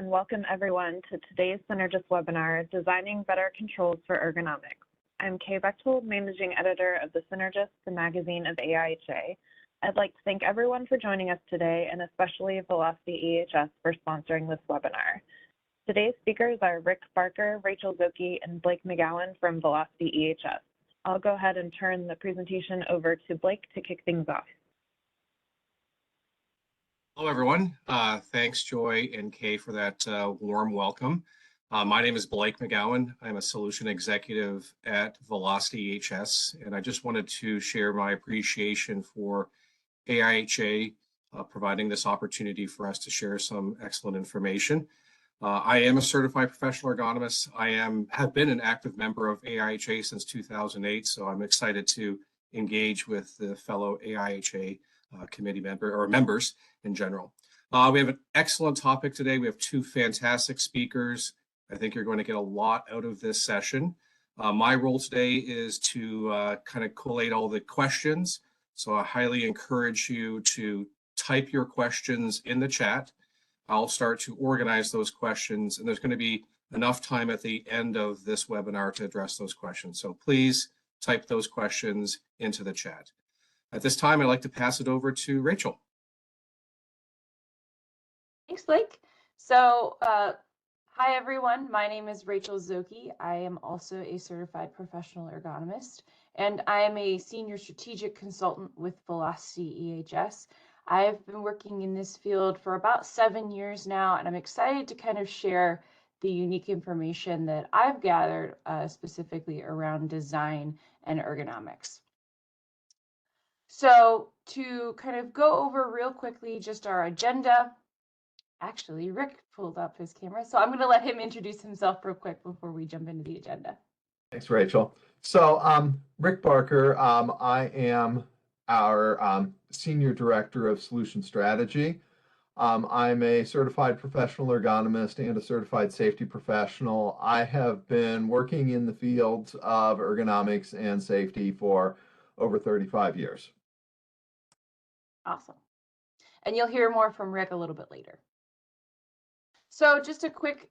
and welcome everyone to today's Synergist webinar, Designing Better Controls for Ergonomics. I'm Kay Bechtold, Managing Editor of the Synergist, the magazine of AIHA. I'd like to thank everyone for joining us today, and especially Velocity EHS for sponsoring this webinar. Today's speakers are Rick Barker, Rachel Zoki, and Blake McGowan from Velocity EHS. I'll go ahead and turn the presentation over to Blake to kick things off. Hello, everyone. Thanks, Joy and Kay, for that warm welcome. My name is Blake McGowan. I'm a solution executive at Velocity EHS, and I just wanted to share my appreciation for AIHA providing this opportunity for us to share some excellent information. I am a certified professional ergonomist. I have been an active member of AIHA since 2008, so I'm excited to engage with the fellow AIHA committee members in general. We have an excellent topic today. We have two fantastic speakers. I think you're going to get a lot out of this session. My role today is to kind of collate all the questions. So I highly encourage you to type your questions in the chat. I'll start to organize those questions, and there's going to be enough time at the end of this webinar to address those questions. So please type those questions into the chat. At this time, I'd like to pass it over to Rachel. Thanks, Blake. So, hi everyone. My name is Rachel Zoki. I am also a certified professional ergonomist, and I am a senior strategic consultant with Velocity EHS. I've been working in this field for about 7 years now, and I'm excited to kind of share the unique information that I've gathered specifically around design and ergonomics. So to kind of go over real quickly just our agenda. Actually, Rick pulled up his camera, so I'm going to let him introduce himself real quick before we jump into the agenda. Thanks, Rachel. So Rick Barker, I am our Senior Director of Solution Strategy. I'm a certified professional ergonomist and a certified safety professional. I have been working in the fields of ergonomics and safety for over 35 years. Awesome. And you'll hear more from Rick a little bit later. So just a quick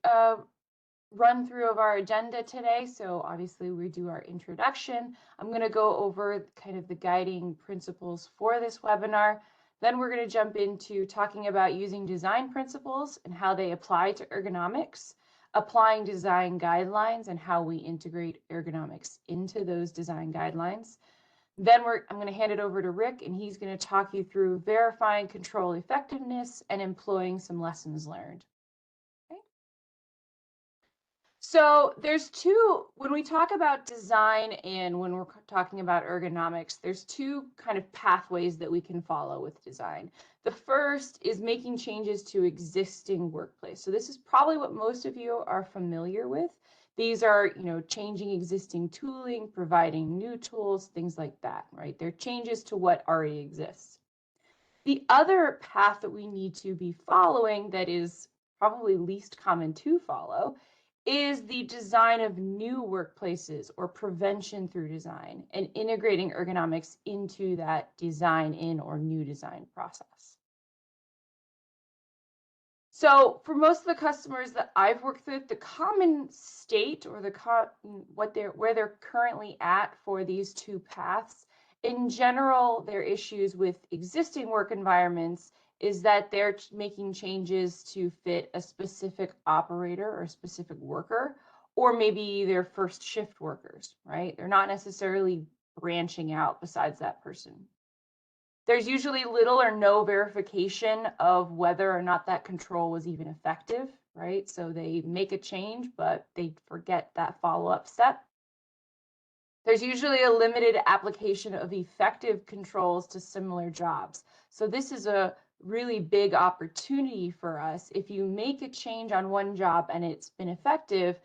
run through of our agenda today. So obviously we do our introduction. I'm going to go over kind of the guiding principles for this webinar. Then we're going to jump into talking about using design principles and how they apply to ergonomics, applying design guidelines and how we integrate ergonomics into those design guidelines. Then I'm going to hand it over to Rick, and he's going to talk you through verifying control effectiveness and employing some lessons learned. Okay. So there's when we talk about design and when we're talking about ergonomics, there's two kind of pathways that we can follow with design. The first is making changes to existing workplace. So this is probably what most of you are familiar with. These are, changing existing tooling, providing new tools, things like that, right? They're changes to what already exists. The other path that we need to be following that is probably least common to follow is the design of new workplaces or prevention through design and integrating ergonomics into that design in or new design process. So for most of the customers that I've worked with, the common state or where they're currently at for these two paths, in general, their issues with existing work environments is that they're making changes to fit a specific operator or a specific worker, or maybe their first shift workers, right? They're not necessarily branching out besides that person. There's usually little or no verification of whether or not that control was even effective, right? So they make a change, but they forget that follow-up step. There's usually a limited application of effective controls to similar jobs. So this is a really big opportunity for us. If you make a change on one job and it's been effective,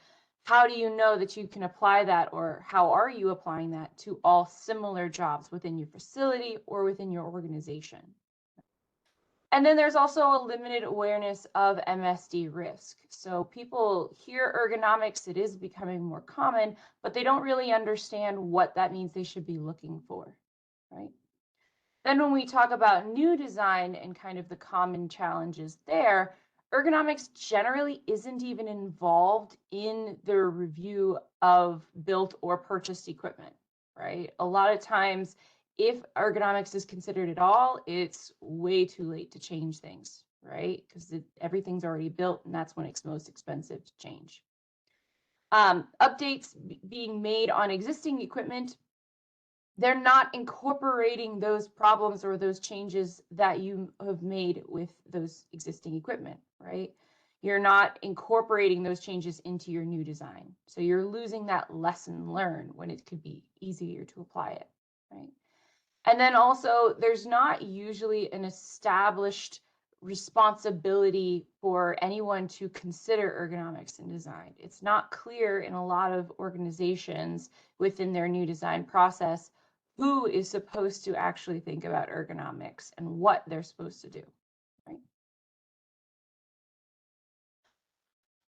how do you know that you can apply that, or how are you applying that to all similar jobs within your facility or within your organization? And then there's also a limited awareness of MSD risk. So people hear ergonomics, it is becoming more common, but they don't really understand what that means they should be looking for, right? Then when we talk about new design and kind of the common challenges there, ergonomics generally isn't even involved in the review of built or purchased equipment, right? A lot of times, if ergonomics is considered at all, it's way too late to change things, right? Because everything's already built, and that's when it's most expensive to change. Updates being made on existing equipment, they're not incorporating those problems or those changes that you have made with those existing equipment, right? You're not incorporating those changes into your new design. So you're losing that lesson learned when it could be easier to apply it, right? And then also, there's not usually an established responsibility for anyone to consider ergonomics in design. It's not clear in a lot of organizations within their new design process who is supposed to actually think about ergonomics and what they're supposed to do, right?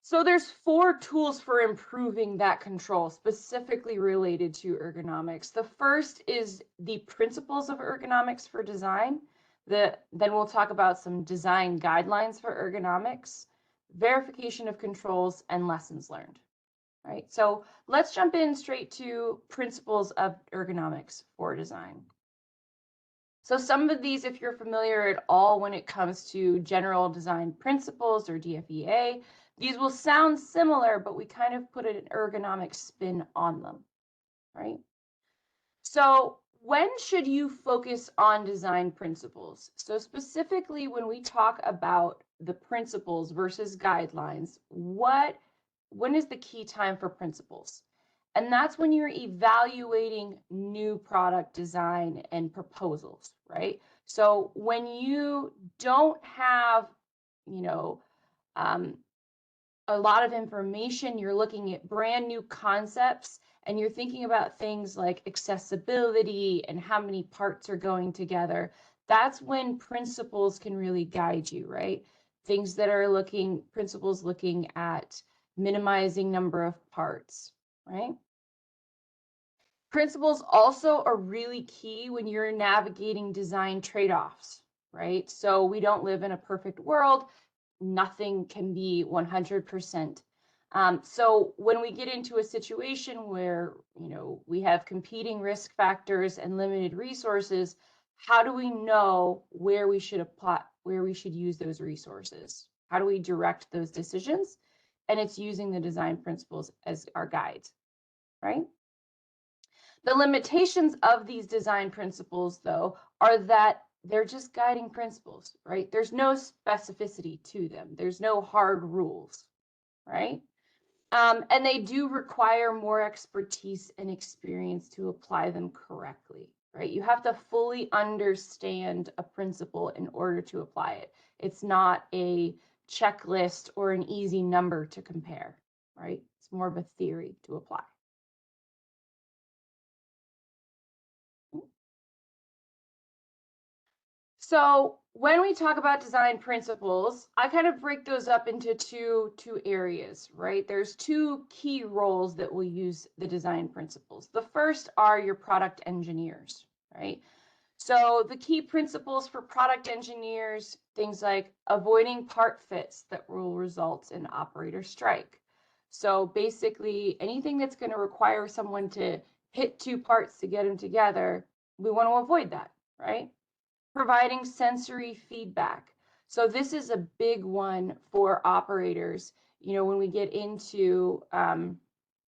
So there's 4 tools for improving that control specifically related to ergonomics. The first is the principles of ergonomics for design. Then we'll talk about some design guidelines for ergonomics, verification of controls, and lessons learned. Right? So let's jump in straight to principles of ergonomics for design. So some of these, if you're familiar at all when it comes to general design principles or DFEA, these will sound similar, but we kind of put an ergonomic spin on them, right? So when should you focus on design principles? So specifically when we talk about the principles versus guidelines, when is the key time for principles? And that's when you're evaluating new product design and proposals, right? So when you don't have, you know, a lot of information, you're looking at brand new concepts, and you're thinking about things like accessibility and how many parts are going together, that's when principles can really guide you, right? Things that are principles looking at minimizing number of parts, right? Principles also are really key when you're navigating design trade-offs, right? So we don't live in a perfect world. Nothing can be 100%. So when we get into a situation where, we have competing risk factors and limited resources, how do we know where we should use those resources? How do we direct those decisions? And it's using the design principles as our guides, right? The limitations of these design principles, though, are that they're just guiding principles, right? There's no specificity to them. There's no hard rules, right? And they do require more expertise and experience to apply them correctly, right? You have to fully understand a principle in order to apply it. It's not a checklist or an easy number to compare, right? It's more of a theory to apply. So when we talk about design principles, I kind of break those up into two areas, right? There's 2 key roles that will use the design principles. The first are your product engineers, right? So the key principles for product engineers, things like avoiding part fits that will result in operator strike. So basically anything that's going to require someone to hit 2 parts to get them together, we want to avoid that, right? Providing sensory feedback. So this is a big one for operators. When we get into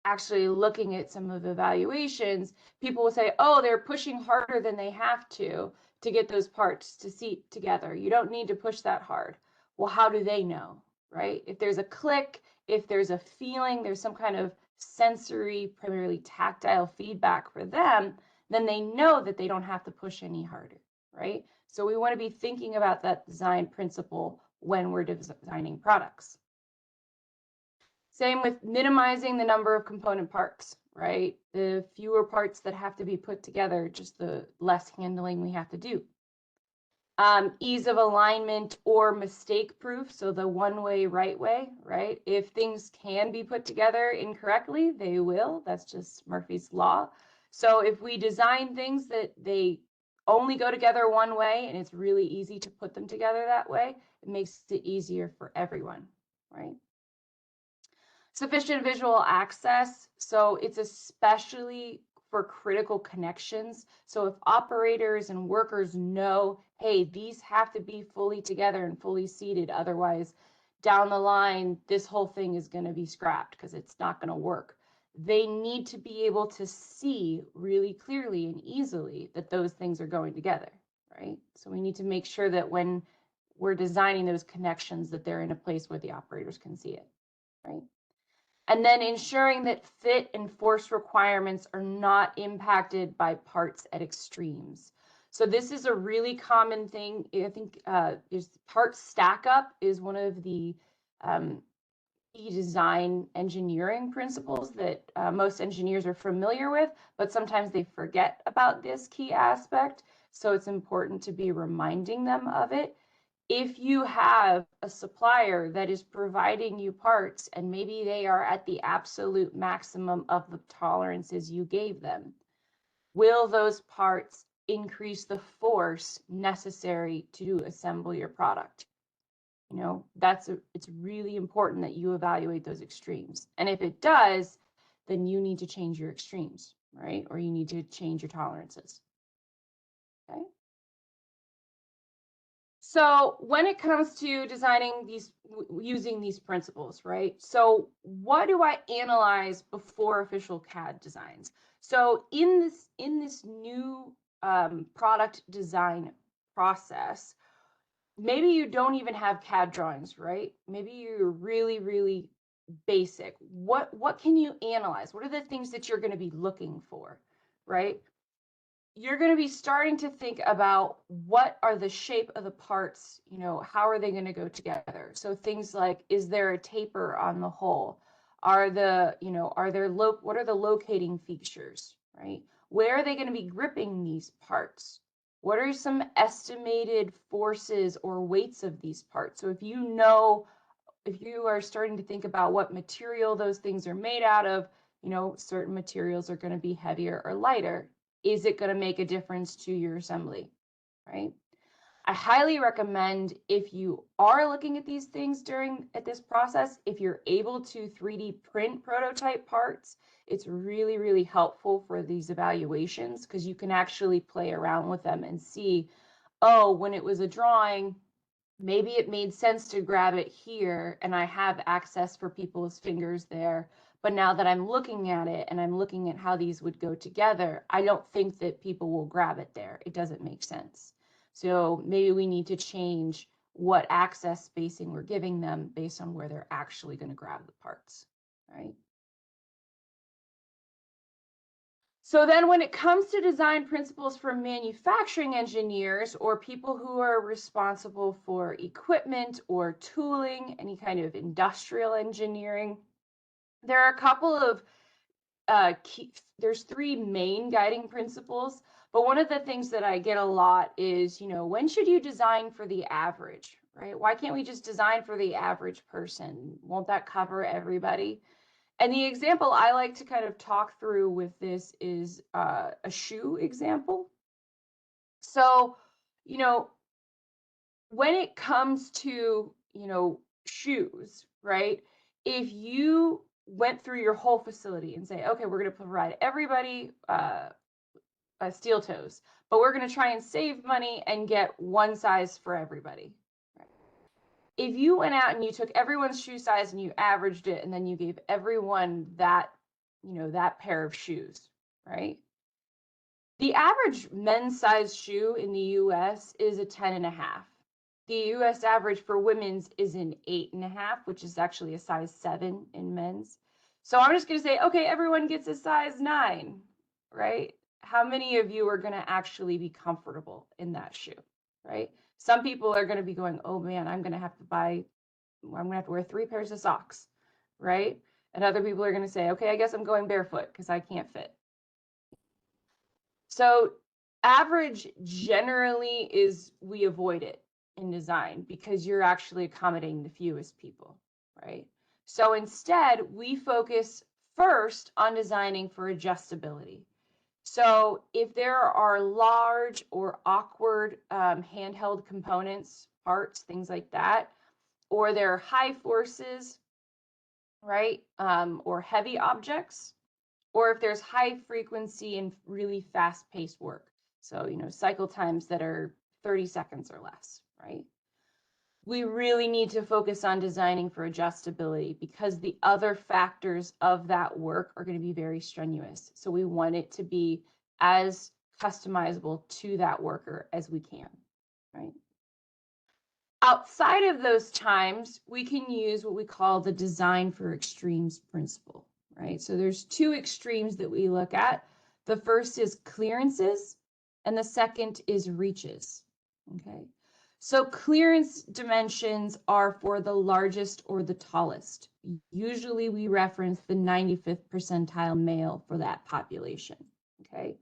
actually looking at some of the evaluations, people will say, oh, they're pushing harder than they have to get those parts to seat together. You don't need to push that hard. Well, how do they know, right? If there's a click, if there's a feeling, there's some kind of sensory, primarily tactile feedback for them, then they know that they don't have to push any harder, right? So we want to be thinking about that design principle when we're designing products. Same with minimizing the number of component parts, right? The fewer parts that have to be put together, just the less handling we have to do. Ease of alignment or mistake proof, so the one way, right way, right? If things can be put together incorrectly, they will. That's just Murphy's Law. So if we design things that they only go together one way and it's really easy to put them together that way, it makes it easier for everyone, right? Sufficient visual access. So it's especially for critical connections. So if operators and workers know, hey, these have to be fully together and fully seated, otherwise down the line, this whole thing is going to be scrapped because it's not going to work. They need to be able to see really clearly and easily that those things are going together, right? So we need to make sure that when we're designing those connections, that they're in a place where the operators can see it, right? And then ensuring that fit and force requirements are not impacted by parts at extremes. So this is a really common thing. I think there's part stack up is one of the key design engineering principles that most engineers are familiar with, but sometimes they forget about this key aspect. So it's important to be reminding them of it. If you have a supplier that is providing you parts and maybe they are at the absolute maximum of the tolerances you gave them, will those parts increase the force necessary to assemble your product? You know, it's really important that you evaluate those extremes. And if it does, then you need to change your extremes, right? Or you need to change your tolerances. Okay. So when it comes to designing these, using these principles, right? So what do I analyze before official CAD designs? So in this new product design process, maybe you don't even have CAD drawings, right? Maybe you're really, really basic. What can you analyze? What are the things that you're going to be looking for, right? You're going to be starting to think about what are the shape of the parts, you know, how are they going to go together? So things like, is there a taper on the hull? Are the, you know, what are the locating features, right? Where are they going to be gripping these parts? What are some estimated forces or weights of these parts? So if you are starting to think about what material those things are made out of, you know, certain materials are going to be heavier or lighter. Is it going to make a difference to your assembly, right? I highly recommend, if you are looking at these things at this process, if you're able to 3D print prototype parts, it's really, really helpful for these evaluations because you can actually play around with them and see, oh, when it was a drawing, maybe it made sense to grab it here and I have access for people's fingers there. But now that I'm looking at it and I'm looking at how these would go together, I don't think that people will grab it there. It doesn't make sense. So maybe we need to change what access spacing we're giving them based on where they're actually going to grab the parts, right? So then when it comes to design principles for manufacturing engineers or people who are responsible for equipment or tooling, any kind of industrial engineering, there are a couple of there's three main guiding principles. But one of the things that I get a lot is, you know, when should you design for the average, right? Why can't we just design for the average person? Won't that cover everybody? And the example I like to kind of talk through with this is a shoe example. So, you know, when it comes to, you know, shoes, right? If you went through your whole facility and say, okay, we're going to provide everybody steel toes, but we're going to try and save money and get one size for everybody. If you went out and you took everyone's shoe size and you averaged it, and then you gave everyone that, you know, that pair of shoes, right? The average men's size shoe in the US is a 10.5. The US average for women's is an 8.5, which is actually a size 7 in men's. So I'm just going to say, okay, everyone gets a size 9, right? How many of you are going to actually be comfortable in that shoe, right? Some people are going to be going, oh man, I'm going to have to wear 3 pairs of socks, right? And other people are going to say, okay, I guess I'm going barefoot because I can't fit. So average generally we avoid it in design because you're actually accommodating the fewest people, right? So instead, we focus first on designing for adjustability. So if there are large or awkward handheld components, parts, things like that, or there are high forces, right, or heavy objects, or if there's high frequency and really fast-paced work. So, cycle times that are 30 seconds or less, right? We really need to focus on designing for adjustability because the other factors of that work are going to be very strenuous. So we want it to be as customizable to that worker as we can, right? Outside of those times, we can use what we call the design for extremes principle, right? So there's two extremes that we look at. The first is clearances, and the second is reaches, okay? So clearance dimensions are for the largest or the tallest. Usually we reference the 95th percentile male for that population, okay?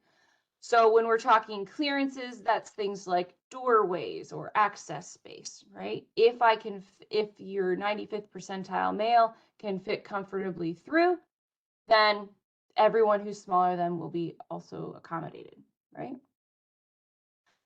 So when we're talking clearances, that's things like doorways or access space, right? If your 95th percentile male can fit comfortably through, then everyone who's smaller than will be also accommodated, right?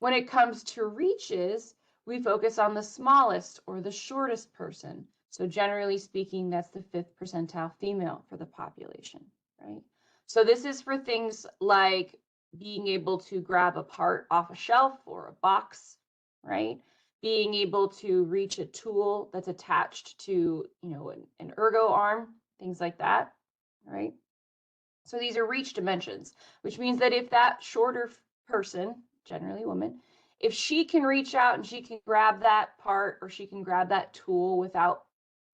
When it comes to reaches, we focus on the smallest or the shortest person. So generally speaking, that's the 5th percentile female for the population, right? So this is for things like being able to grab a part off a shelf or a box, right? Being able to reach a tool that's attached to, an ergo arm, things like that, right? So these are reach dimensions, which means that if that shorter person, generally a woman, if she can reach out and she can grab that part or she can grab that tool without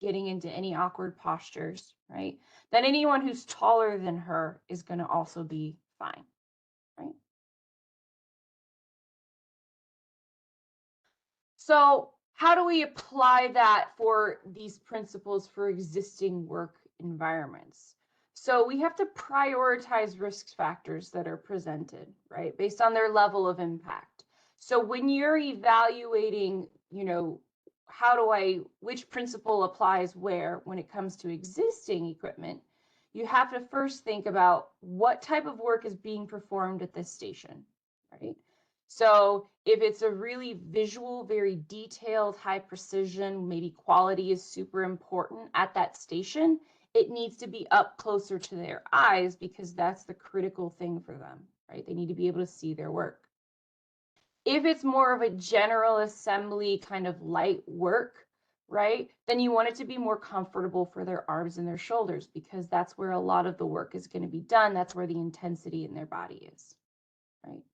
getting into any awkward postures, right? Then anyone who's taller than her is going to also be fine, right? So how do we apply that for these principles for existing work environments? So we have to prioritize risk factors that are presented, right, based on their level of impact. So when you're evaluating, which principle applies where when it comes to existing equipment, you have to first think about what type of work is being performed at this station, right? So if it's a really visual, very detailed, high precision, maybe quality is super important at that station, it needs to be up closer to their eyes because that's the critical thing for them, right? They need to be able to see their work. If it's more of a general assembly kind of light work, right, then you want it to be more comfortable for their arms and their shoulders because that's where a lot of the work is going to be done. That's where the intensity in their body is, right?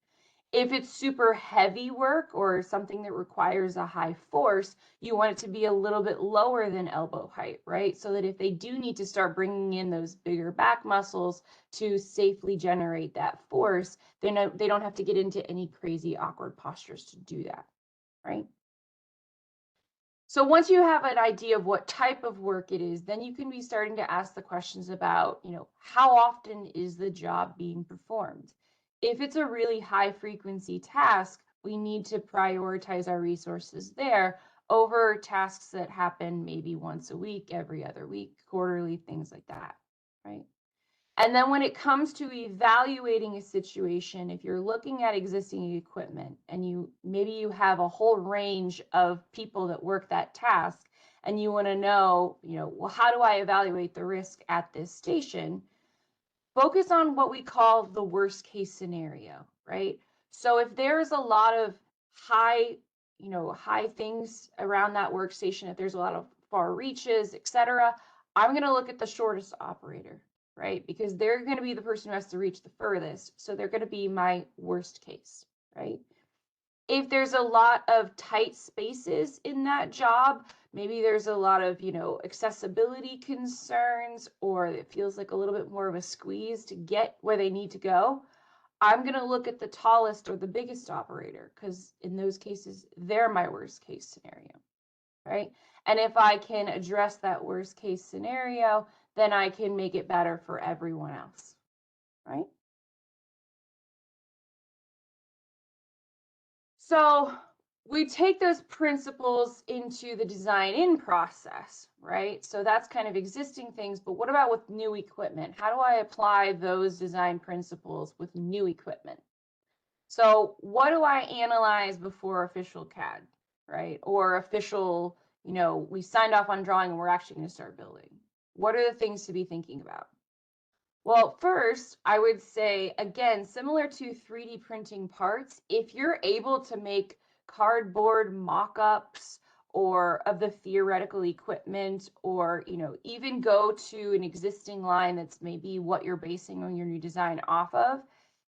If it's super heavy work or something that requires a high force, you want it to be a little bit lower than elbow height, right? So that if they do need to start bringing in those bigger back muscles to safely generate that force, they don't have to get into any crazy awkward postures to do that, right? So once you have an idea of what type of work it is, then you can be starting to ask the questions about, how often is the job being performed? If it's a really high frequency task, we need to prioritize our resources there over tasks that happen maybe once a week, every other week, quarterly, things like that, right? And then when it comes to evaluating a situation, if you're looking at existing equipment and maybe you have a whole range of people that work that task and you want to know, well, how do I evaluate the risk at this station? Focus on what we call the worst case scenario, right? So if there's a lot of high things around that workstation, if there's a lot of far reaches, etc., I'm going to look at the shortest operator, right? Because they're going to be the person who has to reach the furthest. So they're going to be my worst case, right? If there's a lot of tight spaces in that job, maybe there's a lot of, accessibility concerns, or it feels like a little bit more of a squeeze to get where they need to go, I'm going to look at the tallest or the biggest operator because in those cases, they're my worst case scenario, right? And if I can address that worst case scenario, then I can make it better for everyone else, right? So we take those principles into the design in process, right? So that's kind of existing things, but what about with new equipment? How do I apply those design principles with new equipment? So what do I analyze before official CAD, right? Or official, we signed off on drawing and we're actually going to start building. What are the things to be thinking about? Well, first, I would say, again, similar to 3D printing parts, if you're able to make cardboard mock-ups or of the theoretical equipment, or, even go to an existing line that's maybe what you're basing on your new design off of,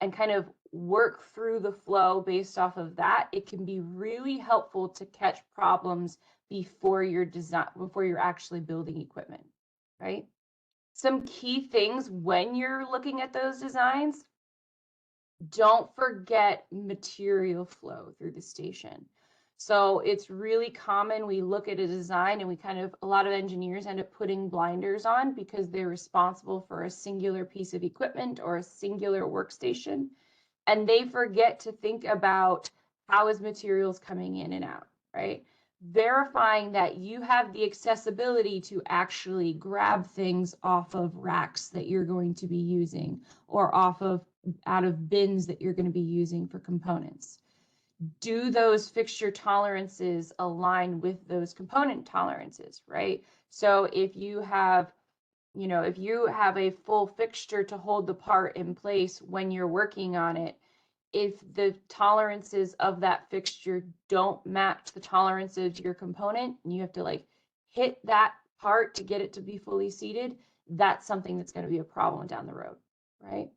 and kind of work through the flow based off of that, it can be really helpful to catch problems before you're actually building equipment, right? Some key things when you're looking at those designs: don't forget material flow through the station. So it's really common we look at a design and a lot of engineers end up putting blinders on because they're responsible for a singular piece of equipment or a singular workstation, and they forget to think about how is materials coming in and out, right? Verifying that you have the accessibility to actually grab things off of racks that you're going to be using, or out of bins that you're going to be using for components. Do those fixture tolerances align with those component tolerances, right? So if you have a full fixture to hold the part in place when you're working on it, if the tolerances of that fixture don't match the tolerances of your component, and you have to hit that part to get it to be fully seated, that's something that's going to be a problem down the road, right?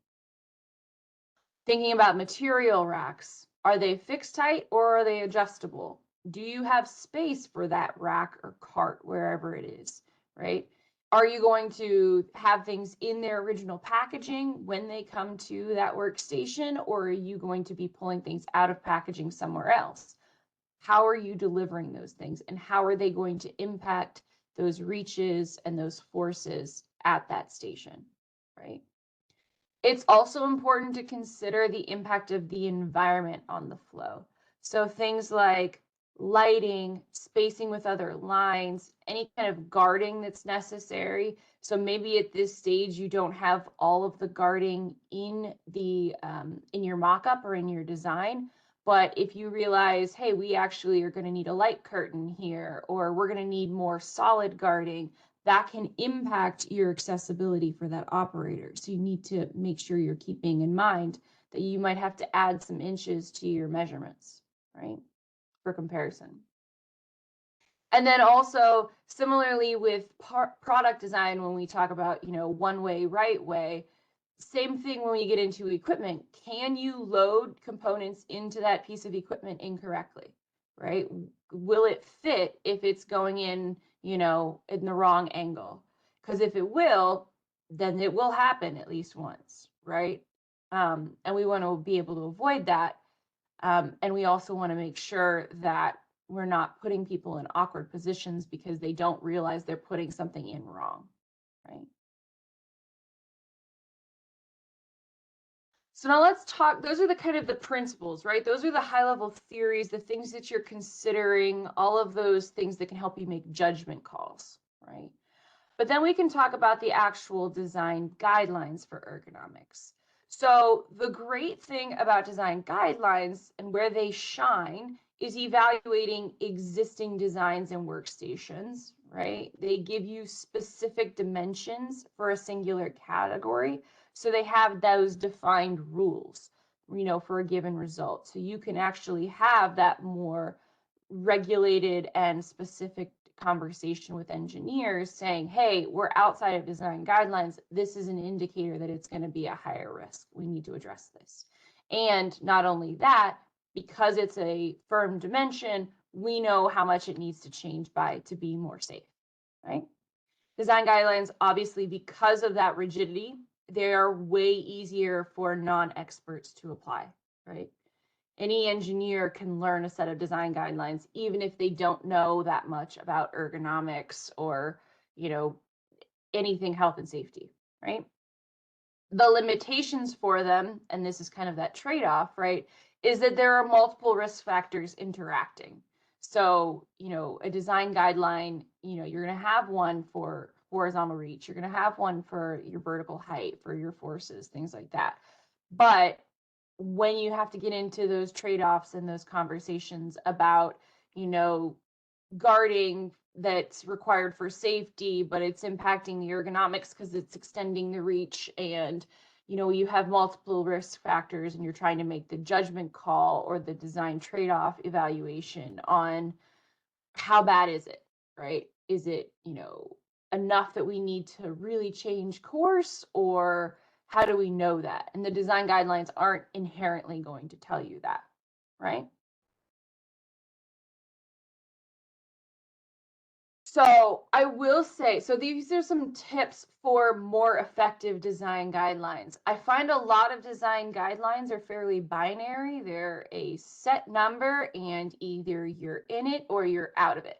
Thinking about material racks, are they fixed height or are they adjustable? Do you have space for that rack or cart wherever it is, right? Are you going to have things in their original packaging when they come to that workstation, or are you going to be pulling things out of packaging somewhere else? How are you delivering those things, and how are they going to impact those reaches and those forces at that station, right? It's also important to consider the impact of the environment on the flow. So things like lighting, spacing with other lines, any kind of guarding that's necessary. So maybe at this stage you don't have all of the guarding in your mock-up or in your design, but if you realize, hey, we actually are going to need a light curtain here, or we're going to need more solid guarding, that can impact your accessibility for that operator. So you need to make sure you're keeping in mind that you might have to add some inches to your measurements, right, for comparison. And then also, similarly with product design, when we talk about, one way, right way, same thing when we get into equipment. Can you load components into that piece of equipment incorrectly, right? Will it fit if it's going in, in the wrong angle? Because if it will, then it will happen at least once, right? And we want to be able to avoid that. And we also want to make sure that we're not putting people in awkward positions because they don't realize they're putting something in wrong, right? So now let's talk, those are the kind of the principles, right? Those are the high level theories, the things that you're considering, all of those things that can help you make judgment calls, right? But then we can talk about the actual design guidelines for ergonomics. So the great thing about design guidelines and where they shine is evaluating existing designs and workstations, right? They give you specific dimensions for a singular category. So they have those defined rules, for a given result. So you can actually have that more regulated and specific conversation with engineers saying, hey, we're outside of design guidelines. This is an indicator that it's going to be a higher risk. We need to address this. And not only that, because it's a firm dimension, we know how much it needs to change by to be more safe, right? Design guidelines, obviously, because of that rigidity, they are way easier for non-experts to apply, right? Any engineer can learn a set of design guidelines, even if they don't know that much about ergonomics or, anything health and safety, right? The limitations for them, and this is kind of that trade-off, right, is that there are multiple risk factors interacting. So, a design guideline, you're going to have one for horizontal reach, you're going to have one for your vertical height, for your forces, things like that. But when you have to get into those trade-offs and those conversations about, guarding that's required for safety, but it's impacting the ergonomics because it's extending the reach, and you have multiple risk factors and you're trying to make the judgment call or the design trade-off evaluation on how bad is it, right? Is it, enough that we need to really change course, or how do we know that? And the design guidelines aren't inherently going to tell you that, right? So I will say, so these are some tips for more effective design guidelines. I find a lot of design guidelines are fairly binary. They're a set number and either you're in it or you're out of it.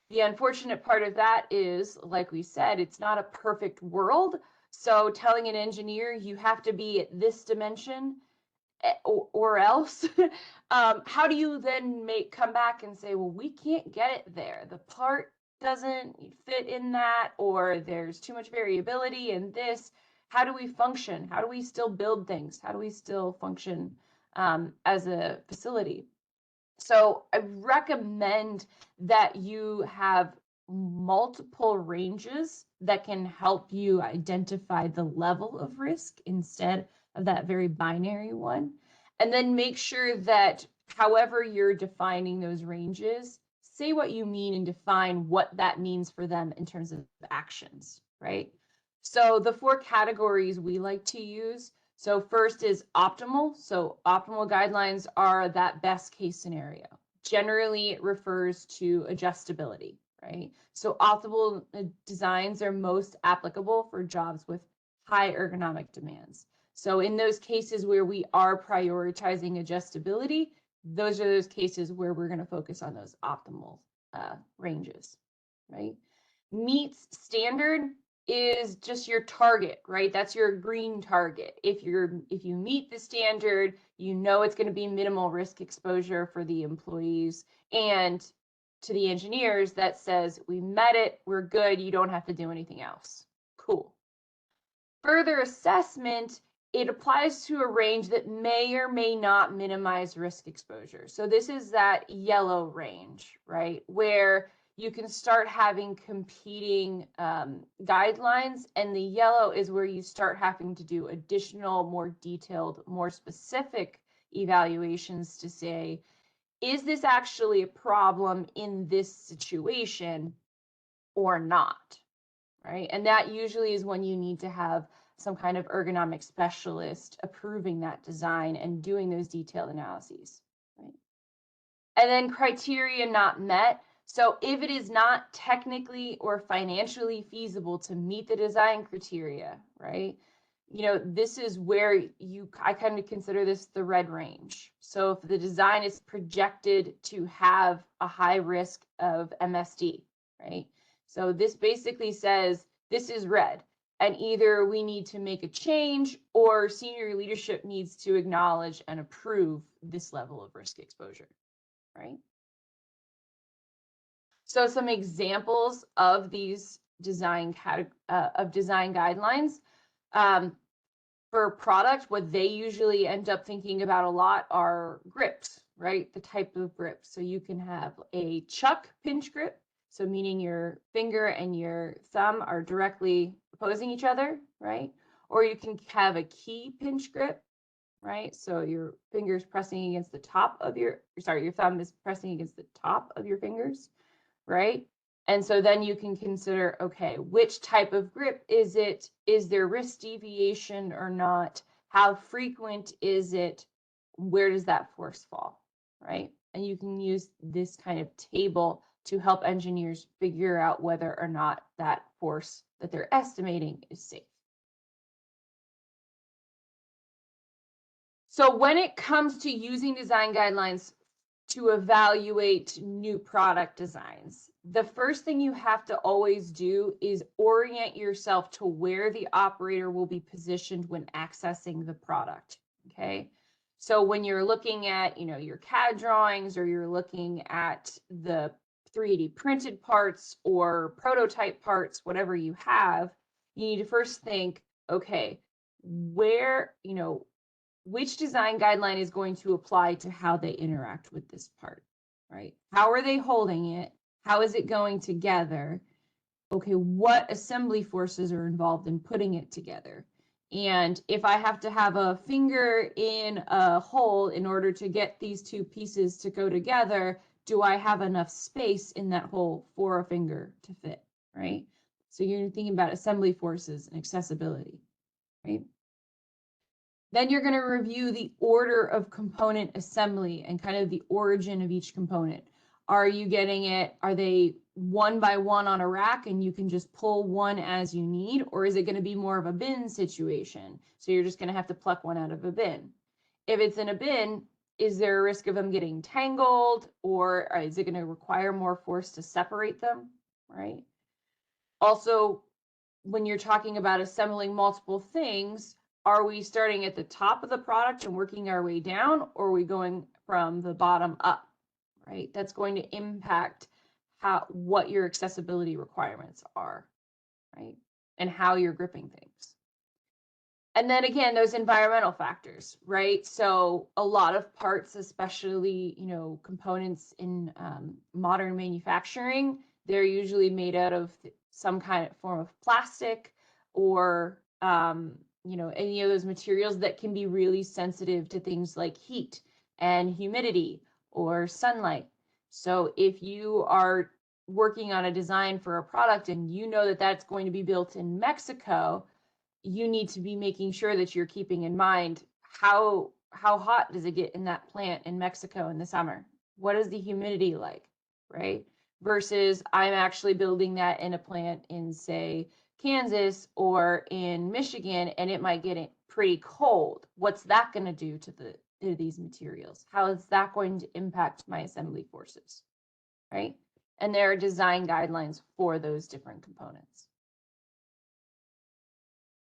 The unfortunate part of that is, like we said, it's not a perfect world. So telling an engineer you have to be at this dimension or else, how do you then come back and say, well, we can't get it there. The part doesn't fit in that, or there's too much variability in this. How do we function? How do we still build things? How do we still function as a facility? So I recommend that you have multiple ranges that can help you identify the level of risk instead of that very binary one. And then make sure that however you're defining those ranges, say what you mean and define what that means for them in terms of actions, right? So the 4 categories we like to use. So first is optimal. So optimal guidelines are that best case scenario. Generally, it refers to adjustability, right? So optimal designs are most applicable for jobs with high ergonomic demands. So in those cases where we are prioritizing adjustability, those are those cases where we're going to focus on those optimal ranges, right? Meets standard is just your target, right? That's your green target. If you meet the standard, it's going to be minimal risk exposure for the employees, and to the engineers that says we met it, we're good, you don't have to do anything else. Cool. Further assessment, it applies to a range that may or may not minimize risk exposure. So this is that yellow range, right? Where you can start having competing guidelines, and the yellow is where you start having to do additional, more detailed, more specific evaluations to say, is this actually a problem in this situation or not, right? And that usually is when you need to have some kind of ergonomic specialist approving that design and doing those detailed analyses, right? And then criteria not met. So if it is not technically or financially feasible to meet the design criteria, right? This is where I kind of consider this the red range. So if the design is projected to have a high risk of MSD, right? So this basically says this is red, and either we need to make a change or senior leadership needs to acknowledge and approve this level of risk exposure, right? So some examples of these design guidelines for product, what they usually end up thinking about a lot are grips, right? The type of grip. So you can have a chuck pinch grip, so meaning your finger and your thumb are directly opposing each other, right? Or you can have a key pinch grip, right? So your fingers pressing against the top of your thumb is pressing against the top of your fingers, right? And so then you can consider, okay, which type of grip is it? Is there risk deviation or not? How frequent is it? Where does that force fall, right? And you can use this kind of table to help engineers figure out whether or not that force that they're estimating is safe. So when it comes to using design guidelines to evaluate new product designs, the first thing you have to always do is orient yourself to where the operator will be positioned when accessing the product, okay? So when you're looking at, your CAD drawings, or you're looking at the 3D printed parts or prototype parts, whatever you have, you need to first think, okay, where, which design guideline is going to apply to how they interact with this part, right? How are they holding it? How is it going together? Okay, what assembly forces are involved in putting it together? And if I have to have a finger in a hole in order to get these two pieces to go together, do I have enough space in that hole for a finger to fit, right? So you're thinking about assembly forces and accessibility, right? Then you're going to review the order of component assembly and kind of the origin of each component. Are you getting it? Are they one by one on a rack and you can just pull one as you need? Or is it going to be more of a bin situation? So you're just going to have to pluck one out of a bin. If it's in a bin, is there a risk of them getting tangled, or is it going to require more force to separate them, right? Also, when you're talking about assembling multiple things, are we starting at the top of the product and working our way down, or are we going from the bottom up, right? That's going to impact what your accessibility requirements are, right? And how you're gripping things. And then again, those environmental factors, right? So a lot of parts, especially, components in modern manufacturing, they're usually made out of some kind of form of plastic, or any of those materials that can be really sensitive to things like heat and humidity or sunlight. So if you are working on a design for a product and you know that that's going to be built in Mexico, you need to be making sure that you're keeping in mind how hot does it get in that plant in Mexico in the summer? What is the humidity like, right? Versus I'm actually building that in a plant in, say, Kansas or in Michigan, and it might get pretty cold. What's that going to do to these materials? How is that going to impact my assembly forces, right? And there are design guidelines for those different components.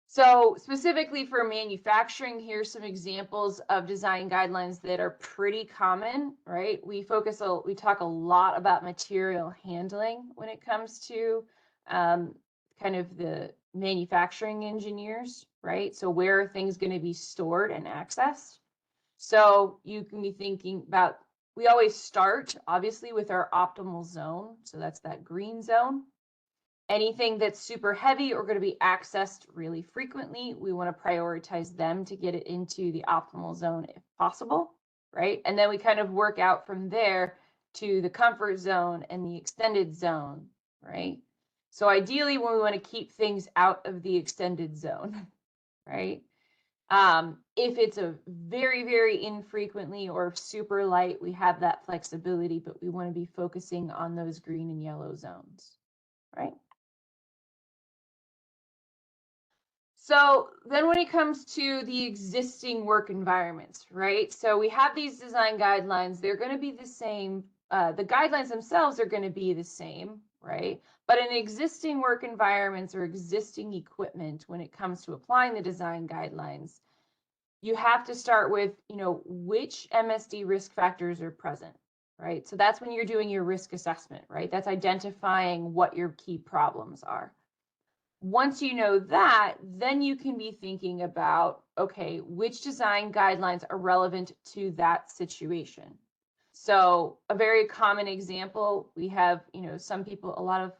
So specifically for manufacturing, here's some examples of design guidelines that are pretty common, right? We talk a lot about material handling when it comes to kind of the manufacturing engineers, right? So where are things going to be stored and accessed? So you can be thinking about, we always start obviously with our optimal zone. So that's that green zone. Anything that's super heavy or going to be accessed really frequently, we want to prioritize them to get it into the optimal zone if possible, right? And then we kind of work out from there to the comfort zone and the extended zone, right? So ideally, when we want to keep things out of the extended zone, right? If it's a very, very infrequently or super light, we have that flexibility, but we want to be focusing on those green and yellow zones, right? So then when it comes to the existing work environments, right? So we have these design guidelines, they're going to be the same. The guidelines themselves are going to be the same, right? But in existing work environments or existing equipment, when it comes to applying the design guidelines, you have to start with, which MSD risk factors are present, right? So that's when you're doing your risk assessment, right? That's identifying what your key problems are. Once you know that, then you can be thinking about, okay, which design guidelines are relevant to that situation. So a very common example, we have, a lot of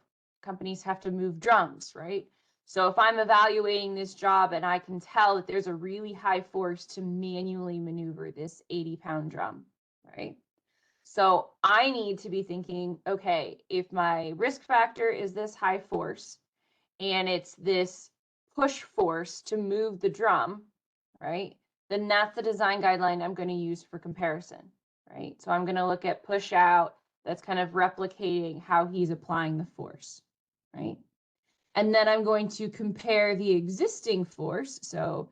companies have to move drums, right? So if I'm evaluating this job and I can tell that there's a really high force to manually maneuver this 80-pound drum, right? So I need to be thinking, okay, if my risk factor is this high force, and it's this push force to move the drum, right? Then that's the design guideline I'm going to use for comparison, right? So I'm going to look at push out, that's kind of replicating how he's applying the force, right? And then I'm going to compare the existing force, so,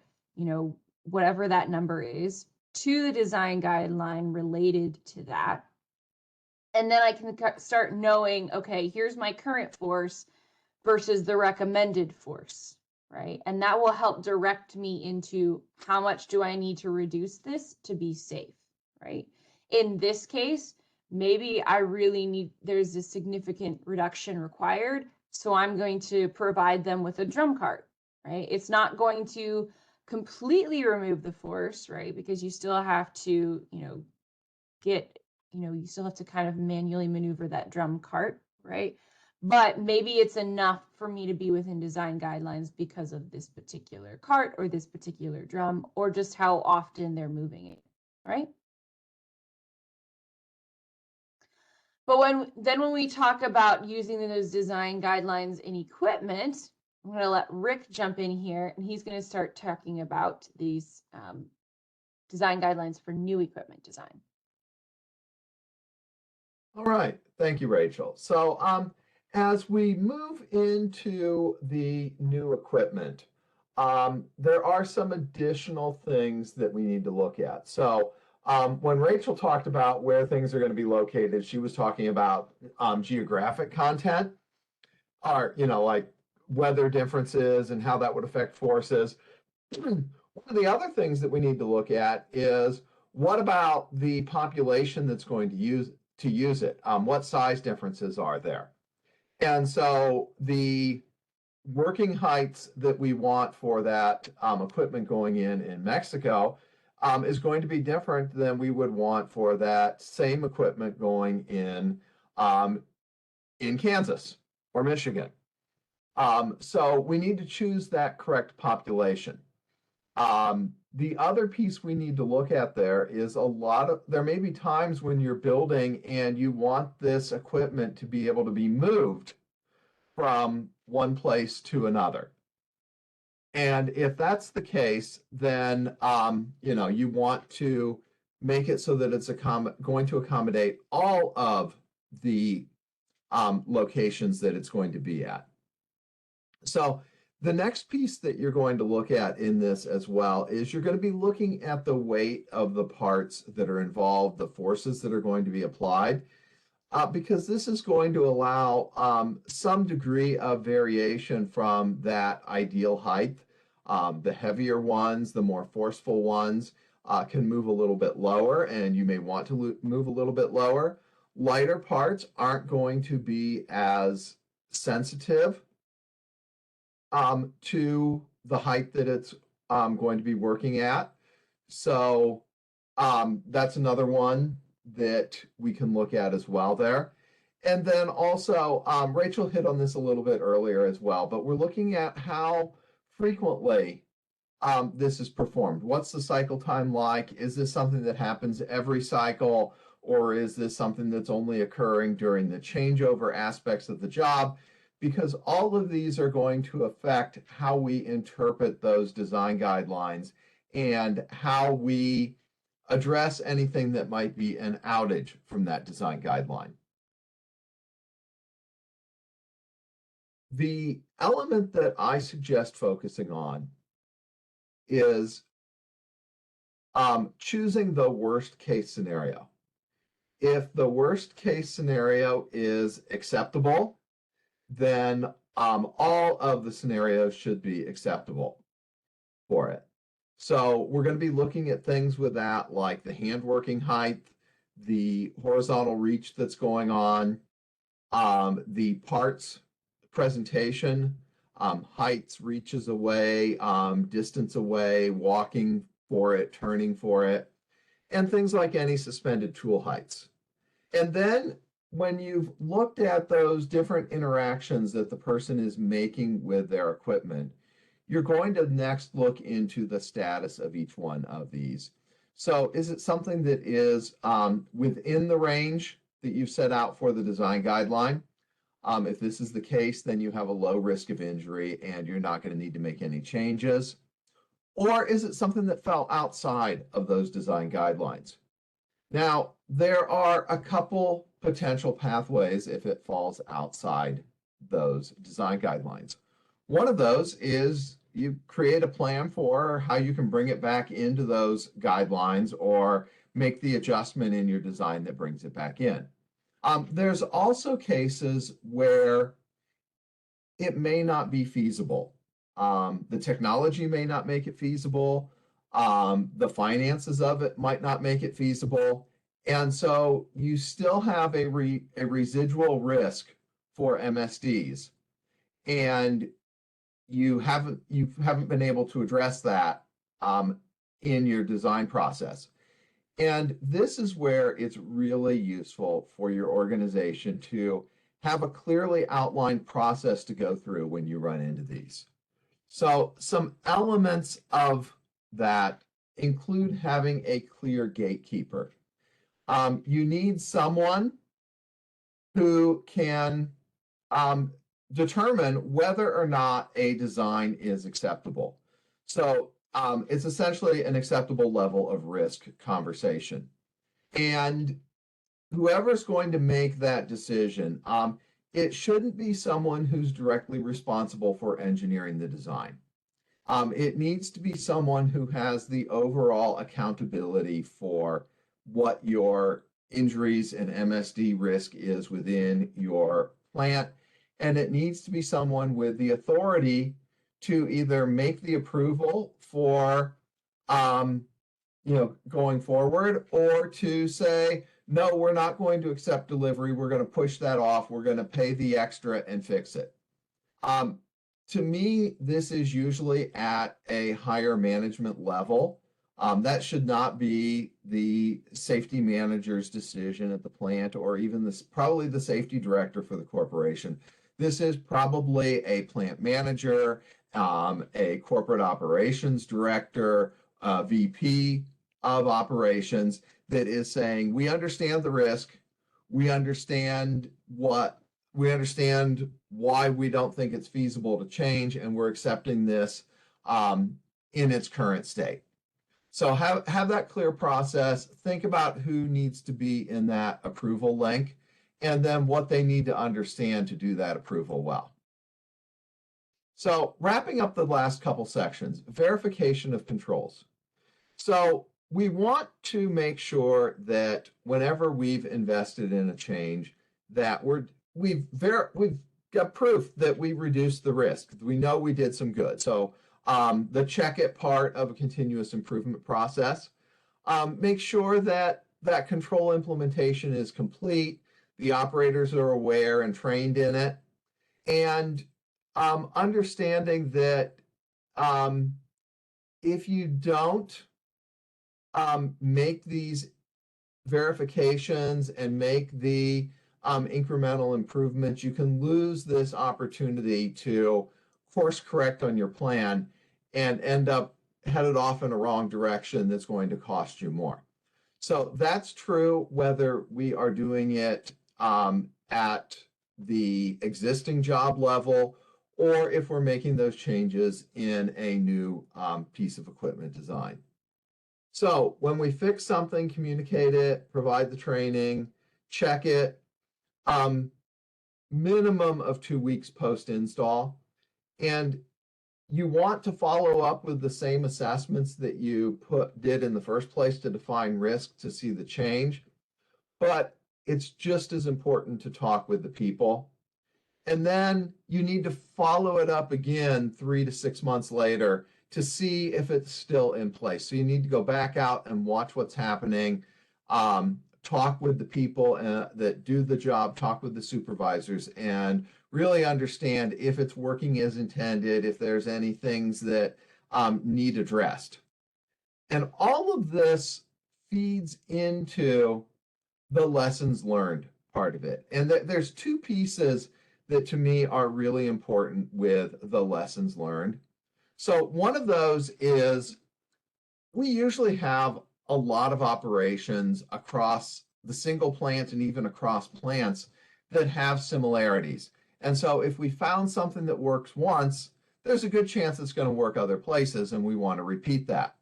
whatever that number is, to the design guideline related to that. And then I can start knowing, okay, here's my current force versus the recommended force, right? And that will help direct me into how much do I need to reduce this to be safe, right? In this case, maybe I really need, there's a significant reduction required, so I'm going to provide them with a drum cart, right? It's not going to completely remove the force, right? Because you still have to, you still have to kind of manually maneuver that drum cart, right? But maybe it's enough for me to be within design guidelines because of this particular cart or this particular drum, or just how often they're moving it, right? But when we talk about using those design guidelines in equipment, I'm going to let Rick jump in here, and he's going to start talking about these design guidelines for new equipment design. All right, thank you, Rachel. So as we move into the new equipment, there are some additional things that we need to look at. So when Rachel talked about where things are going to be located, she was talking about geographic content, or like weather differences and how that would affect forces. One of the other things that we need to look at is, what about the population that's going to use it? What size differences are there? And so the working heights that we want for that equipment going in Mexico is going to be different than we would want for that same equipment going in Kansas or Michigan. So we need to choose that correct population. The other piece we need to look at there is there may be times when you're building and you want this equipment to be able to be moved from one place to another. And if that's the case, then you want to make it so that it's going to accommodate all of the locations that it's going to be at. So the next piece that you're going to look at in this as well is you're going to be looking at the weight of the parts that are involved, the forces that are going to be applied, because this is going to allow some degree of variation from that ideal height. The heavier ones, the more forceful ones can move a little bit lower, and you may want to move a little bit lower. Lighter parts aren't going to be as sensitive to the height that it's going to be working at. So that's another one that we can look at as well there. And then also, Rachel hit on this a little bit earlier as well, but we're looking at how frequently this is performed. What's the cycle time like? Is this something that happens every cycle, or is this something that's only occurring during the changeover aspects of the job? Because all of these are going to affect how we interpret those design guidelines and how we address anything that might be an outage from that design guideline. The element that I suggest focusing on is choosing the worst case scenario. If the worst case scenario is acceptable, then all of the scenarios should be acceptable for it. So we're going to be looking at things with that, like the hand working height, the horizontal reach that's going on, the parts presentation, heights, reaches away, distance away, walking for it, turning for it, and things like any suspended tool heights. And then when you've looked at those different interactions that the person is making with their equipment, you're going to next look into the status of each one of these. So is it something that is within the range that you've set out for the design guideline? If this is the case, then you have a low risk of injury and you're not going to need to make any changes. Or is it something that fell outside of those design guidelines? Now, there are a couple potential pathways if it falls outside those design guidelines. One of those is you create a plan for how you can bring it back into those guidelines or make the adjustment in your design that brings it back in. There's also cases where it may not be feasible The technology may not make it feasible. The finances of it might not make it feasible. And so you still have a residual risk for MSDs. And you haven't been able to address that in your design process. And this is where it's really useful for your organization to have a clearly outlined process to go through when you run into these. So some elements of that include having a clear gatekeeper. You need someone who can determine whether or not a design is acceptable. So it's essentially an acceptable level of risk conversation. And whoever's going to make that decision, it shouldn't be someone who's directly responsible for engineering the design. It needs to be someone who has the overall accountability for what your injuries and MSD risk is within your plant. And it needs to be someone with the authority to either make the approval for going forward, or to say, no, we're not going to accept delivery. We're going to push that off. We're going to pay the extra and fix it. To me, this is usually at a higher management level. That should not be the safety manager's decision at the plant, or even probably the safety director for the corporation. This is probably a plant manager, a corporate operations director, VP of operations that is saying, we understand the risk, we understand why we don't think it's feasible to change, and we're accepting this in its current state. So have that clear process. Think about who needs to be in that approval link, and then what they need to understand to do that approval well. So wrapping up the last couple sections, verification of controls. So we want to make sure that whenever we've invested in a change, that we've got proof that we reduced the risk. We know we did some good. So the check it part of a continuous improvement process. Make sure that that control implementation is complete, the operators are aware and trained in it, and understanding that if you don't make these verifications and make the incremental improvements, you can lose this opportunity to course correct on your plan and end up headed off in a wrong direction that's going to cost you more. So that's true whether we are doing it at the existing job level, or if we're making those changes in a new piece of equipment design. So when we fix something, communicate it, provide the training, check it, minimum of 2 weeks post-install. And you want to follow up with the same assessments that you did in the first place to define risk, to see the change. But it's just as important to talk with the people. And then you need to follow it up again 3 to 6 months later to see if it's still in place. So you need to go back out and watch what's happening, talk with the people that do the job, talk with the supervisors, and really understand if it's working as intended, if there's any things that need addressed. And all of this feeds into the lessons learned part of it. And there's two pieces that to me are really important with the lessons learned. So one of those is we usually have a lot of operations across the single plant and even across plants that have similarities. And so if we found something that works once, there's a good chance it's going to work other places, and we want to repeat that.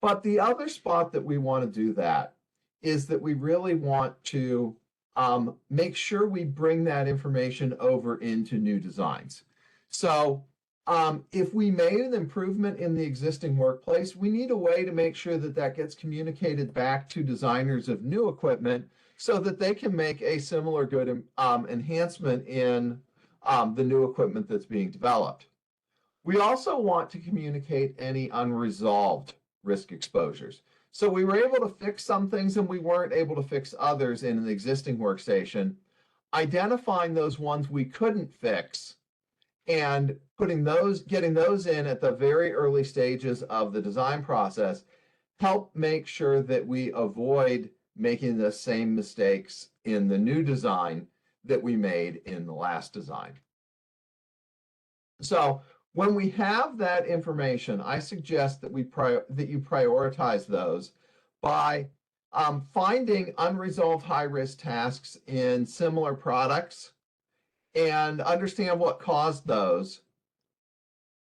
But the other spot that we want to do that is that we really want to make sure we bring that information over into new designs. So if we made an improvement in the existing workplace, we need a way to make sure that that gets communicated back to designers of new equipment so that they can make a similar good enhancement in the new equipment that's being developed. We also want to communicate any unresolved risk exposures. So we were able to fix some things and we weren't able to fix others in an existing workstation. Identifying those ones we couldn't fix and getting those in at the very early stages of the design process help make sure that we avoid making the same mistakes in the new design that we made in the last design. So when we have that information, I suggest that you prioritize those by finding unresolved high-risk tasks in similar products and understand what caused those.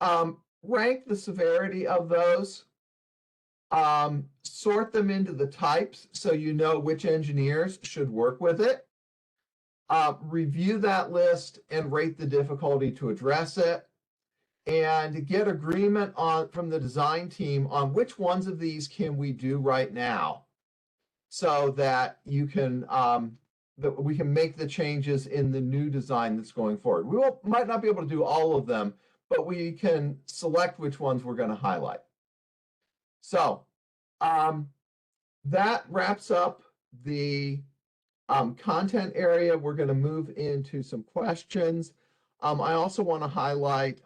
Rank the severity of those. Sort them into the types so you know which engineers should work with it. Review that list and rate the difficulty to address it, and get agreement from the design team on which ones of these can we do right now, so that you can that we can make the changes in the new design that's going forward. We might not be able to do all of them, but we can select which ones we're going to highlight. So that wraps up the content area. We're going to move into some questions. I also want to highlight,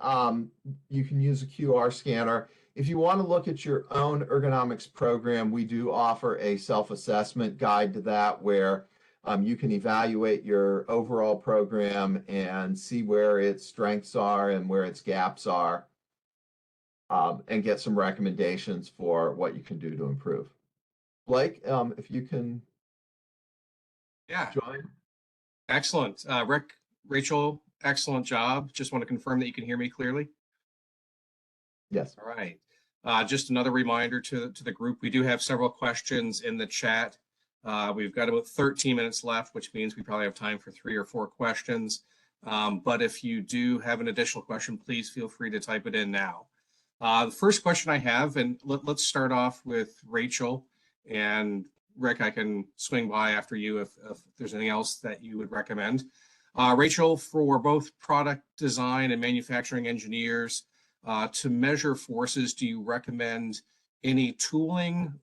you can use a QR scanner. If you want to look at your own ergonomics program, we do offer a self-assessment guide to that where you can evaluate your overall program and see where its strengths are and where its gaps are, and get some recommendations for what you can do to improve. Blake, if you can join. Excellent. Rick, Rachel, excellent job. Just want to confirm that you can hear me clearly. Yes. All right. Just another reminder to the group, we do have several questions in the chat. We've got about 13 minutes left, which means we probably have time for 3 or 4 questions. But if you do have an additional question, please feel free to type it in now. The first question I have, and let's start off with Rachel, and Rick, I can swing by after you if there's anything else that you would recommend. Rachel, for both product design and manufacturing engineers, to measure forces, do you recommend any tooling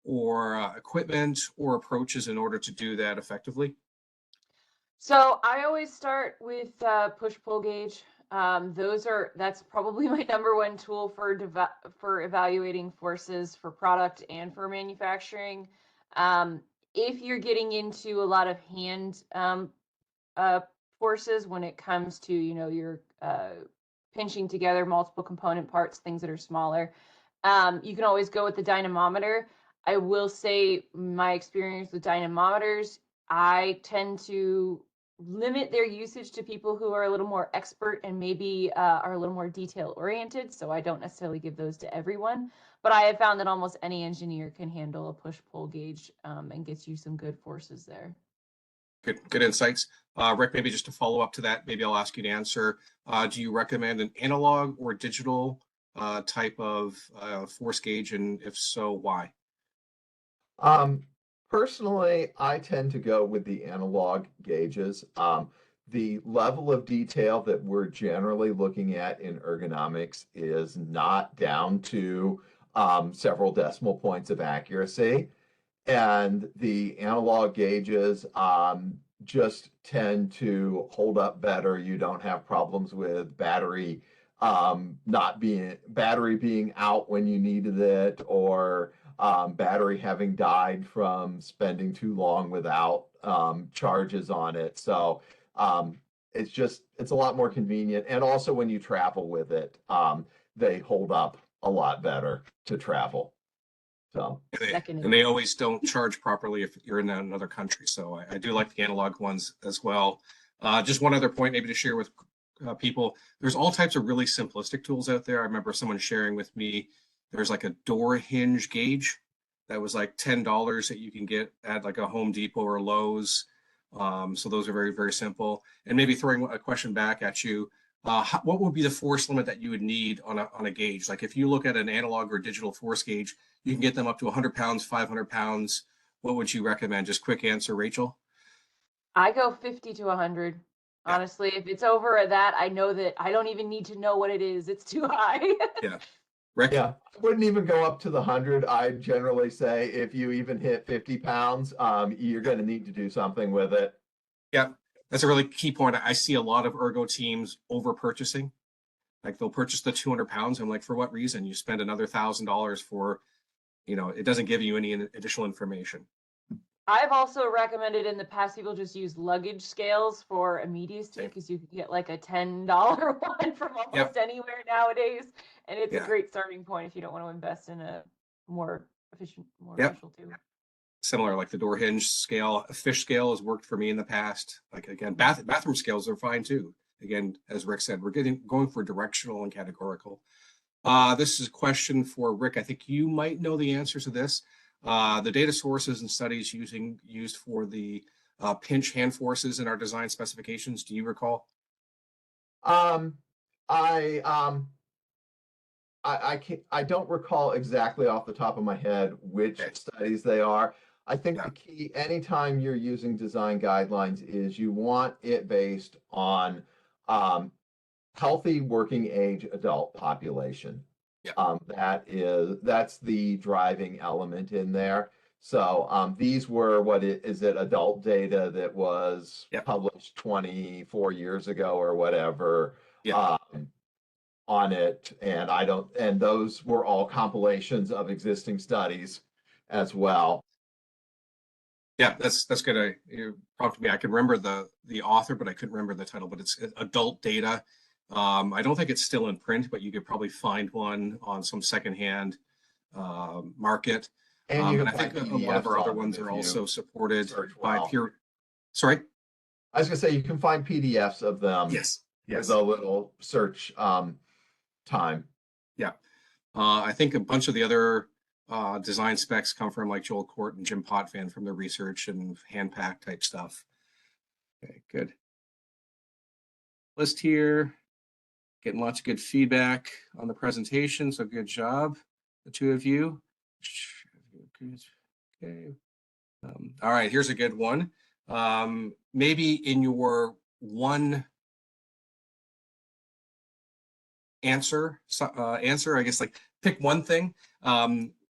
or equipment or approaches in order to do that effectively? So I always start with push-pull gauge. That's probably my #1 tool for evaluating forces for product and for manufacturing. If you're getting into a lot of hand forces when it comes to, you're pinching together multiple component parts, things that are smaller, you can always go with the dynamometer. I will say my experience with dynamometers, I tend to limit their usage to people who are a little more expert and maybe are a little more detail oriented. So I don't necessarily give those to everyone, but I have found that almost any engineer can handle a push-pull gauge and gets you some good forces there. Good insights. Rick, maybe just to follow up to that, maybe I'll ask you to answer. Do you recommend an analog or digital type of force gauge, and if so, why? Personally, I tend to go with the analog gauges. The level of detail that we're generally looking at in ergonomics is not down to several decimal points of accuracy. And the analog gauges just tend to hold up better. You don't have problems with battery being out when you needed it, or battery having died from spending too long without charges on it. So it's a lot more convenient. And also when you travel with it, they hold up a lot better to travel. So, and they always don't charge properly if you're in another country. So I do like the analog ones as well. Just one other point maybe to share with people. There's all types of really simplistic tools out there. I remember someone sharing with me, there's like a door hinge gauge that was like $10 that you can get at like a Home Depot or Lowe's. So those are very, very simple. And maybe throwing a question back at you, what would be the force limit that you would need on a gauge? Like if you look at an analog or digital force gauge, you can get them up to 100 pounds, 500 pounds. What would you recommend? Just quick answer, Rachel. I go 50 to 100. Yeah. Honestly, if it's over that, I know that I don't even need to know what it is. It's too high. Yeah. Rick? Yeah, I wouldn't even go up to the 100. I generally say if you even hit 50 pounds, you're going to need to do something with it. Yeah. That's a really key point. I see a lot of ergo teams over purchasing. Like they'll purchase the 200 pounds. I'm like, for what reason? You spend another $1,000 for, it doesn't give you any additional information. I've also recommended in the past people just use luggage scales for immediacy Same. because you can get like a $10 one from almost anywhere nowadays. And it's a great starting point if you don't want to invest in a more efficient, more official tool. Similar, like the door hinge scale, a fish scale has worked for me in the past. Like again, bathroom scales are fine too. Again, as Rick said, we're going for directional and categorical. This is a question for Rick. I think you might know the answers to this. The data sources and studies used for the pinch hand forces in our design specifications. Do you recall? I don't recall exactly off the top of my head which studies they are. I think the key anytime you're using design guidelines is you want it based on healthy working age adult population. That's the driving element in there. So these were adult data that was published 24 years ago or whatever. On it, and those were all compilations of existing studies as well. Yeah, that's good. You prompted me. I can remember the author, but I couldn't remember the title. But it's adult data. I don't think it's still in print, but you could probably find one on some secondhand market. And I think a lot of our other ones are also supported by peer. Sorry? I was going to say you can find PDFs of them. Yes. With a little search time. Yeah. I think a bunch of the other design specs come from like Joel Court and Jim Potvin from the research and hand pack type stuff. Okay, good. List here. Getting lots of good feedback on the presentation, so good job, the two of you. Okay. All right, here's a good one. Maybe in your one answer, I guess, like pick one thing.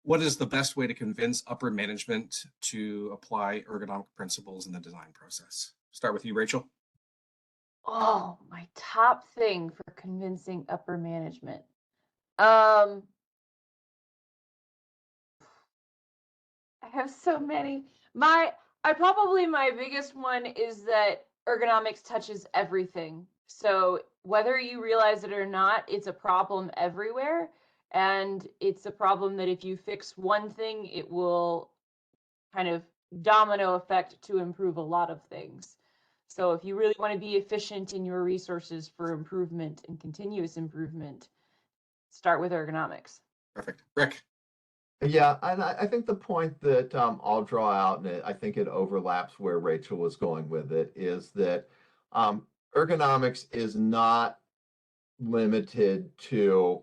What is the best way to convince upper management to apply ergonomic principles in the design process? Start with you, Rachel. Oh, my top thing for convincing upper management. I have so many. My biggest one is that ergonomics touches everything. So whether you realize it or not, it's a problem everywhere. And it's a problem that if you fix one thing, it will kind of domino effect to improve a lot of things. So if you really want to be efficient in your resources for improvement and continuous improvement, start with ergonomics. Perfect. Rick. Yeah, and I think the point that I'll draw out, and I think it overlaps where Rachel was going with it, is that ergonomics is not limited to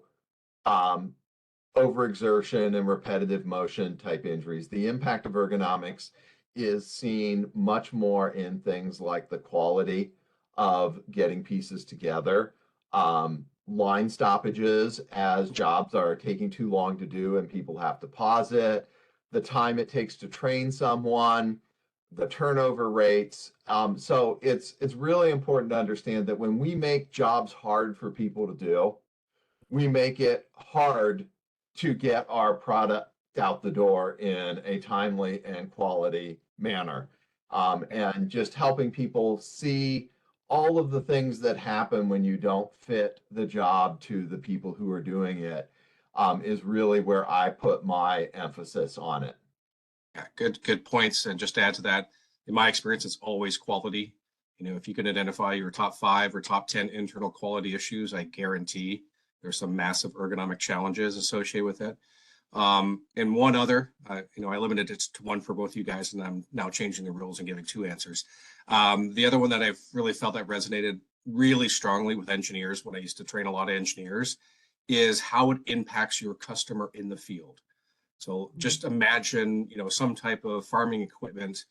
overexertion and repetitive motion type injuries. The impact of ergonomics is seen much more in things like the quality of getting pieces together, line stoppages as jobs are taking too long to do and people have to pause it, the time it takes to train someone, the turnover rates. So it's really important to understand that when we make jobs hard for people to do, we make it hard to get our product out the door in a timely and quality manner. And just helping people see all of the things that happen when you don't fit the job to the people who are doing it is really where I put my emphasis on it. Yeah, good points. And just to add to that, in my experience, it's always quality. If you can identify your top 5 or top 10 internal quality issues, I guarantee there's some massive ergonomic challenges associated with it. And one other, I limited it to one for both you guys, and I'm now changing the rules and giving 2 answers. The other one that I've really felt that resonated really strongly with engineers when I used to train a lot of engineers is how it impacts your customer in the field. So just imagine, some type of farming equipment,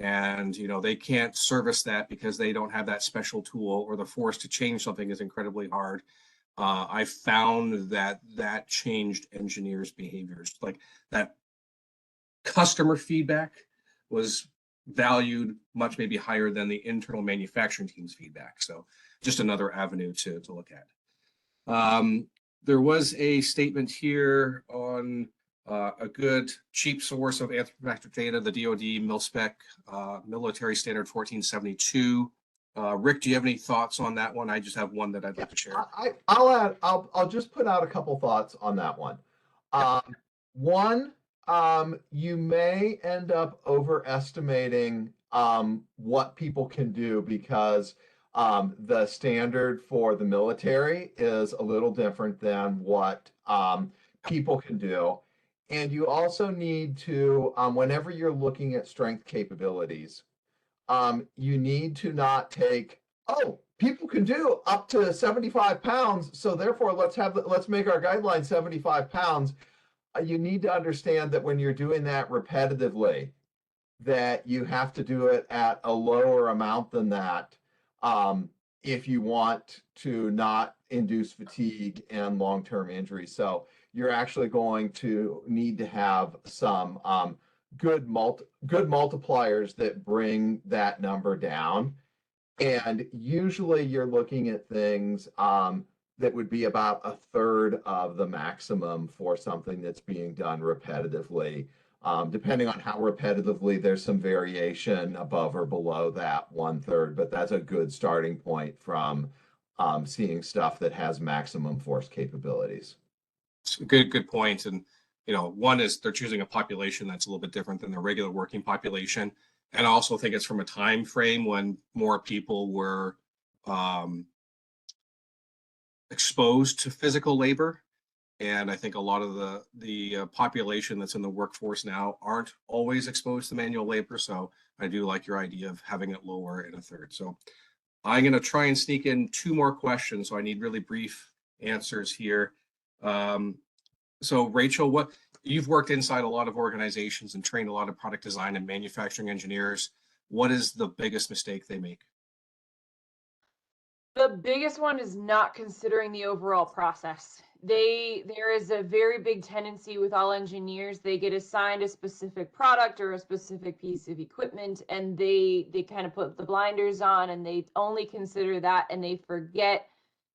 and they can't service that because they don't have that special tool, or the force to change something is incredibly hard. I found that changed engineers' behaviors. Like, that customer feedback was valued much maybe higher than the internal manufacturing team's feedback. So just another avenue to look at. There was a statement here on a good cheap source of anthropometric data, the DoD MilSpec Military Standard 1472. Rick, do you have any thoughts on that one? I just have one that I'd like to share. I'll just put out a couple thoughts on that one. One, you may end up overestimating what people can do, because the standard for the military is a little different than what people can do. And you also need to, whenever you're looking at strength capabilities, you need to not take, oh, people can do up to 75 pounds, so therefore let's make our guideline 75 pounds. You need to understand that when you're doing that repetitively, that you have to do it at a lower amount than that, if you want to not induce fatigue and long-term injury. So you're actually going to need to have some good multipliers that bring that number down. And usually you're looking at things that would be about a third of the maximum for something that's being done repetitively. Depending on how repetitively, there's some variation above or below that 1/3, but that's a good starting point from seeing stuff that has maximum force capabilities. It's a good point. And one is they're choosing a population that's a little bit different than the regular working population. And I also think it's from a time frame when more people were exposed to physical labor. And I think a lot of the population that's in the workforce now aren't always exposed to manual labor. So I do like your idea of having it lower in a third. So I'm going to try and sneak in 2 more questions. So I need really brief answers here. So Rachel, you've worked inside a lot of organizations and trained a lot of product design and manufacturing engineers. What is the biggest mistake they make? The biggest one is not considering the overall process. There is a very big tendency with all engineers. They get assigned a specific product or a specific piece of equipment, and they kind of put the blinders on, and they only consider that, and they forget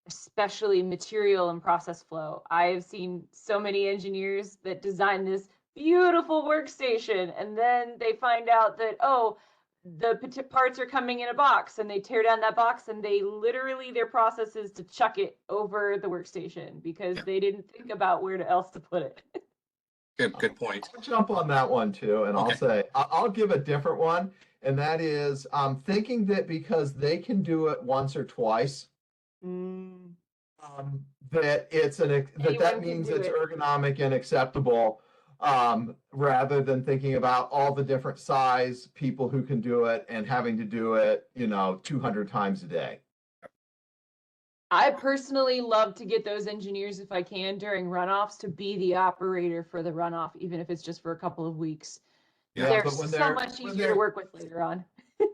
especially material and process flow. I have seen so many engineers that design this beautiful workstation, and then they find out that, oh, the parts are coming in a box, and they tear down that box, and they literally, their process is to chuck it over the workstation because they didn't think about where else to put it. Good point. I'll jump on that one too, and I'll say, I'll give a different one, and that is thinking that because they can do it once or twice, that that means it's ergonomic and acceptable, rather than thinking about all the different size people who can do it and having to do it 200 times a day. I personally love to get those engineers, if I can, during runoffs to be the operator for the runoff, even if it's just for a couple of weeks. Yeah, they're so much easier to work with later on.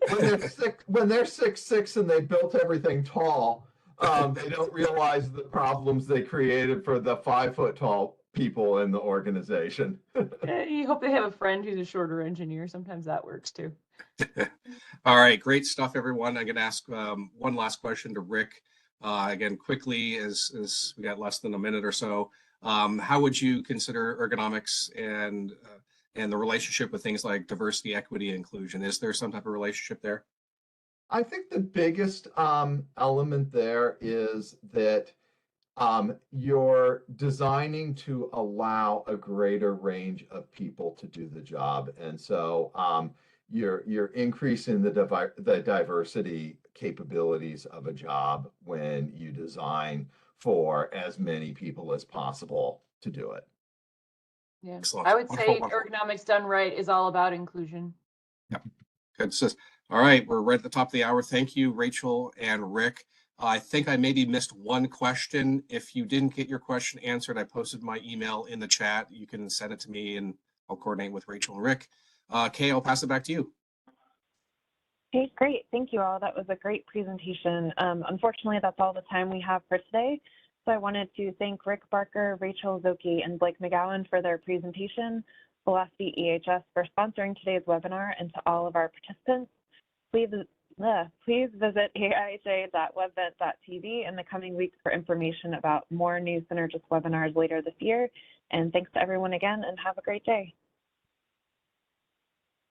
when they're 6'6" and they built everything tall, they don't realize the problems they created for the 5-foot tall people in the organization. You hope they have a friend who's a shorter engineer. Sometimes that works too. All right, great stuff, everyone. I'm going to ask one last question to Rick. Again, quickly, as we got less than a minute or so, how would you consider ergonomics and the relationship with things like diversity, equity, and inclusion? Is there some type of relationship there? I think the biggest element there is that you're designing to allow a greater range of people to do the job, and so you're increasing the diversity capabilities of a job when you design for as many people as possible to do it. Yeah, excellent. I would say Wonderful. ergonomics done right is all about inclusion. Yep. Good. So, all right, we're right at the top of the hour. Thank you, Rachel and Rick. I think I maybe missed one question. If you didn't get your question answered, I posted my email in the chat. You can send it to me and I'll coordinate with Rachel and Rick. Kay, I'll pass it back to you. Okay, great. Thank you all. That was a great presentation. Unfortunately, that's all the time we have for today. So I wanted to thank Rick Barker, Rachel Zoki, and Blake McGowan for their presentation, Velocity EHS for sponsoring today's webinar, and to all of our participants. Please visit aiha.webvent.tv in the coming weeks for information about more new Synergist webinars later this year. And thanks to everyone again, and have a great day.